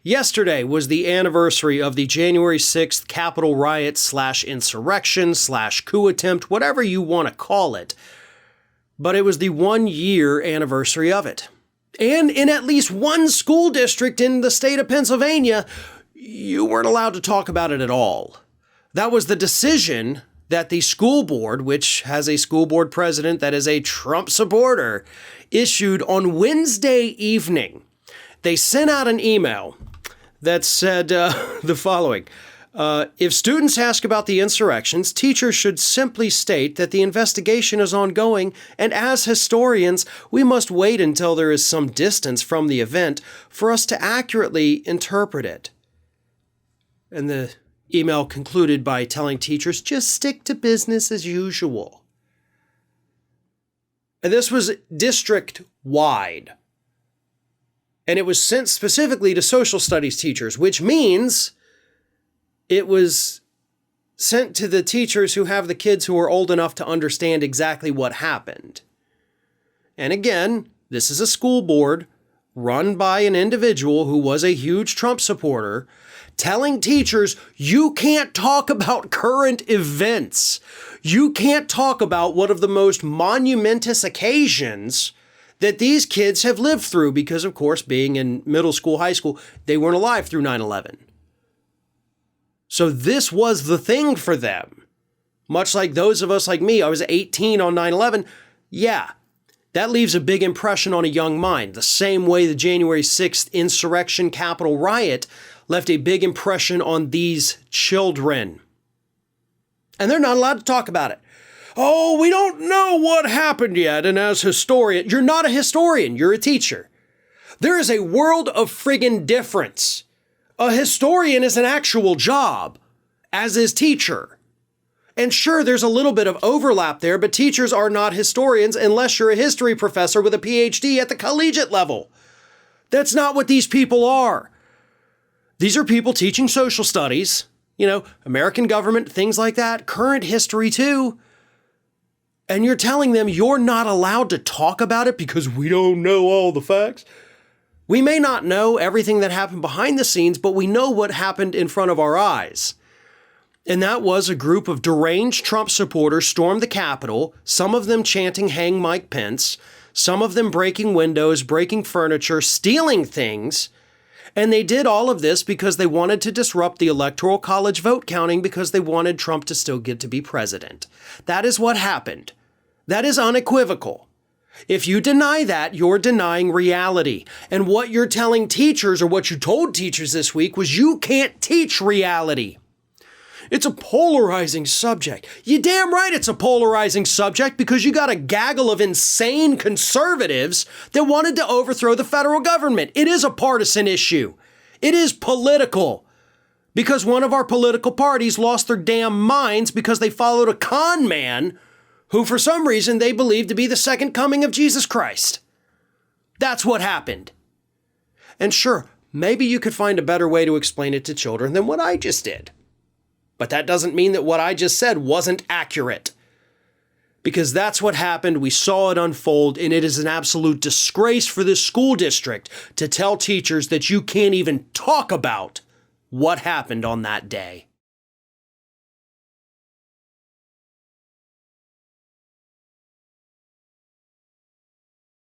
Yesterday was the anniversary of the January 6th Capitol Riot / insurrection / coup attempt, whatever you want to call it. But it was the 1-year anniversary of it. And in at least one school district in the state of Pennsylvania, you weren't allowed to talk about it at all. That was the decision that the school board, which has a school board president that is a Trump supporter, issued on Wednesday evening. They sent out an email that said the following. If students ask about the insurrections, teachers should simply state that the investigation is ongoing, and as historians, we must wait until there is some distance from the event for us to accurately interpret it. And the email concluded by telling teachers, just stick to business as usual. And this was district-wide. And it was sent specifically to social studies teachers, which means it was sent to the teachers who have the kids who are old enough to understand exactly what happened. And again, this is a school board run by an individual who was a huge Trump supporter, telling teachers, you can't talk about current events. You can't talk about one of the most monumentous occasions that these kids have lived through because, of course, being in middle school, high school, they weren't alive through 9/11. So this was the thing for them. Much like those of us like me, I was 18 on 9/11. Yeah, that leaves a big impression on a young mind. The same way the January 6th insurrection Capitol Riot left a big impression on these children. And they're not allowed to talk about it. Oh, we don't know what happened yet. And as historian, you're not a historian, you're a teacher. There is a world of friggin' difference. A historian is an actual job, as is teacher. And sure, there's a little bit of overlap there, but teachers are not historians unless you're a history professor with a PhD at the collegiate level. That's not what these people are. These are people teaching social studies, American government, things like that, current history too. And you're telling them you're not allowed to talk about it because we don't know all the facts. We may not know everything that happened behind the scenes, but we know what happened in front of our eyes. And that was a group of deranged Trump supporters stormed the Capitol, some of them chanting, "Hang Mike Pence," some of them breaking windows, breaking furniture, stealing things. And they did all of this because they wanted to disrupt the Electoral College vote counting because they wanted Trump to still get to be president. That is what happened. That is unequivocal. If you deny that, you're denying reality. And what you're telling teachers, or what you told teachers this week, was you can't teach reality. It's a polarizing subject. You damn right it's a polarizing subject because you got a gaggle of insane conservatives that wanted to overthrow the federal government. It is a partisan issue. It is political because one of our political parties lost their damn minds because they followed a con man who for some reason they believed to be the second coming of Jesus Christ. That's what happened. And sure, maybe you could find a better way to explain it to children than what I just did. But that doesn't mean that what I just said wasn't accurate. Because that's what happened. We saw it unfold, and it is an absolute disgrace for this school district to tell teachers that you can't even talk about what happened on that day.